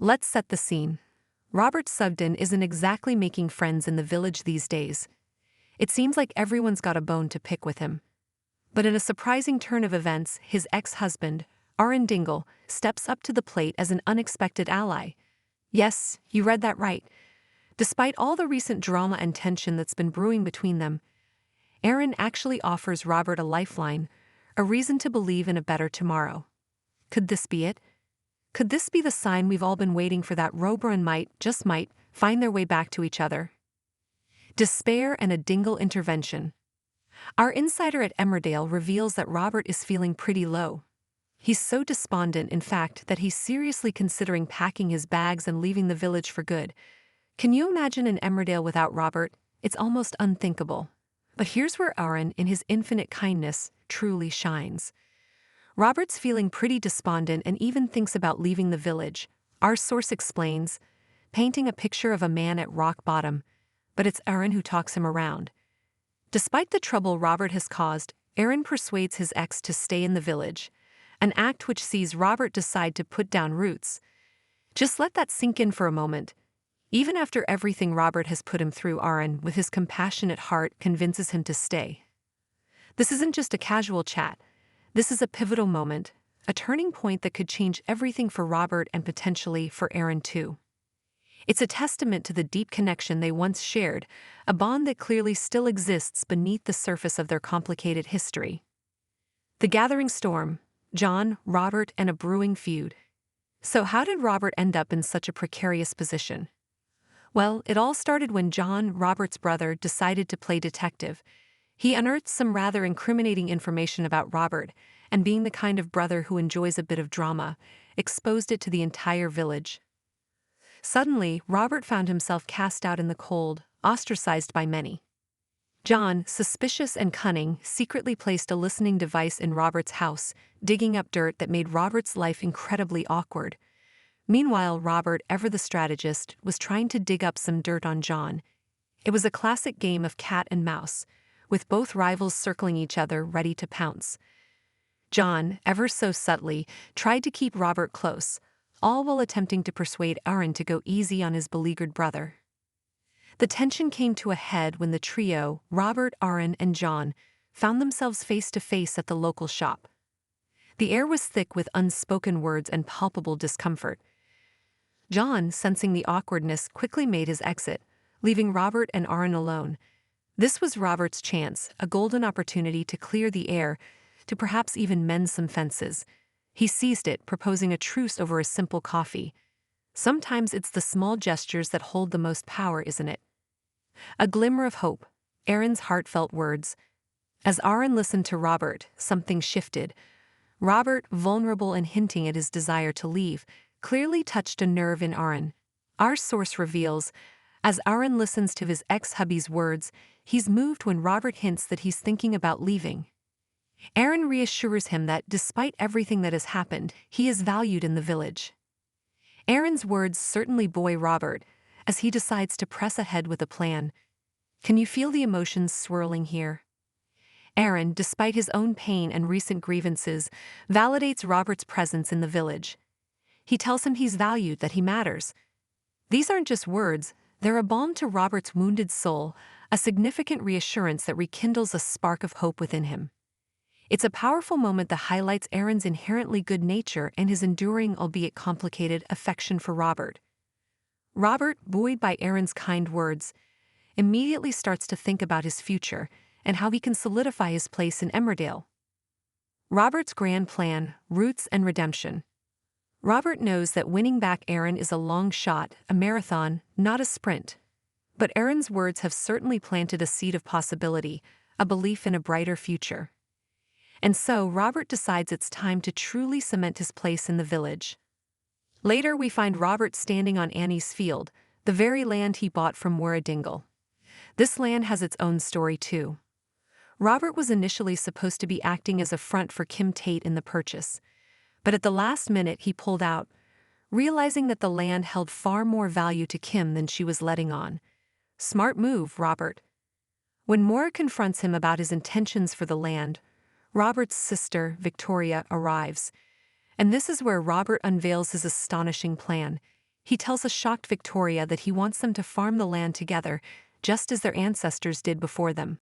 Let's set the scene. Robert Sugden isn't exactly making friends in the village these days. It seems like everyone's got a bone to pick with him. But in a surprising turn of events, his ex-husband, Aaron Dingle, steps up to the plate as an unexpected ally. Yes, you read that right. Despite all the recent drama and tension that's been brewing between them, Aaron actually offers Robert a lifeline, a reason to believe in a better tomorrow. Could this be it? Could this be the sign we've all been waiting for, that Roberon might, just might, find their way back to each other? Despair and a Dingle intervention. Our insider at Emmerdale reveals that Robert is feeling pretty low. He's so despondent, in fact, that he's seriously considering packing his bags and leaving the village for good. Can you imagine an Emmerdale without Robert? It's almost unthinkable. But here's where Aaron, in his infinite kindness, truly shines. Robert's feeling pretty despondent and even thinks about leaving the village. Our source explains, painting a picture of a man at rock bottom, but it's Aaron who talks him around. Despite the trouble Robert has caused, Aaron persuades his ex to stay in the village, an act which sees Robert decide to put down roots. Just let that sink in for a moment. Even after everything Robert has put him through, Aaron, with his compassionate heart, convinces him to stay. This isn't just a casual chat. This is a pivotal moment, a turning point that could change everything for Robert and potentially for Aaron too. It's a testament to the deep connection they once shared, a bond that clearly still exists beneath the surface of their complicated history. The gathering storm, John, Robert, and a brewing feud. So how did Robert end up in such a precarious position? Well, it all started when John, Robert's brother, decided to play detective. He unearthed some rather incriminating information about Robert, and being the kind of brother who enjoys a bit of drama, exposed it to the entire village. Suddenly, Robert found himself cast out in the cold, ostracized by many. John, suspicious and cunning, secretly placed a listening device in Robert's house, digging up dirt that made Robert's life incredibly awkward. Meanwhile, Robert, ever the strategist, was trying to dig up some dirt on John. It was a classic game of cat and mouse, with both rivals circling each other, ready to pounce. John, ever so subtly, tried to keep Robert close, all while attempting to persuade Aaron to go easy on his beleaguered brother. The tension came to a head when the trio, Robert, Aaron, and John, found themselves face to face at the local shop. The air was thick with unspoken words and palpable discomfort. John, sensing the awkwardness, quickly made his exit, leaving Robert and Aaron alone. This was Robert's chance, a golden opportunity to clear the air, to perhaps even mend some fences. He seized it, proposing a truce over a simple coffee. Sometimes it's the small gestures that hold the most power, isn't it? A glimmer of hope, Aaron's heartfelt words. As Aaron listened to Robert, something shifted. Robert, vulnerable and hinting at his desire to leave, clearly touched a nerve in Aaron. Our source reveals, as Aaron listens to his ex-hubby's words, he's moved when Robert hints that he's thinking about leaving. Aaron reassures him that, despite everything that has happened, he is valued in the village. Aaron's words certainly buoy Robert, as he decides to press ahead with a plan. Can you feel the emotions swirling here? Aaron, despite his own pain and recent grievances, validates Robert's presence in the village. He tells him he's valued, that he matters. These aren't just words, they're a balm to Robert's wounded soul, a significant reassurance that rekindles a spark of hope within him. It's a powerful moment that highlights Aaron's inherently good nature and his enduring, albeit complicated, affection for Robert. Robert, buoyed by Aaron's kind words, immediately starts to think about his future and how he can solidify his place in Emmerdale. Robert's grand plan, roots and redemption. Robert knows that winning back Aaron is a long shot, a marathon, not a sprint. But Aaron's words have certainly planted a seed of possibility, a belief in a brighter future. And so Robert decides it's time to truly cement his place in the village. Later we find Robert standing on Annie's field, the very land he bought from Dingle. This land has its own story too. Robert was initially supposed to be acting as a front for Kim Tate in the purchase, but at the last minute he pulled out, realizing that the land held far more value to Kim than she was letting on. Smart move, Robert. When Moira confronts him about his intentions for the land, Robert's sister, Victoria, arrives. And this is where Robert unveils his astonishing plan. He tells a shocked Victoria that he wants them to farm the land together, just as their ancestors did before them.